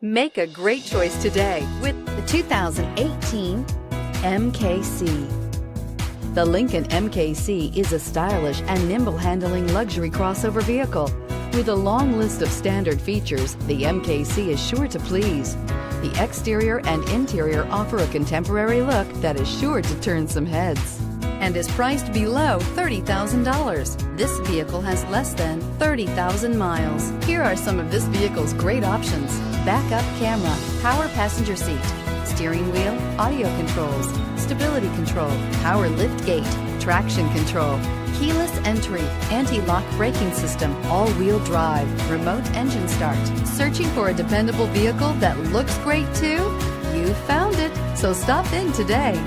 Make a great choice today with the 2018 MKC. The Lincoln MKC is a stylish and nimble handling luxury crossover vehicle. With a long list of standard features, the MKC is sure to please. The exterior and interior offer a contemporary look that is sure to turn some heads and is priced below $30,000. This vehicle has less than 30,000 miles. Here are some of this vehicle's great options: backup camera, power passenger seat, steering wheel audio controls, stability control, power liftgate, traction control, keyless entry, anti-lock braking system, all-wheel drive, remote engine start. Searching for a dependable vehicle that looks great too? You found it, so stop in today.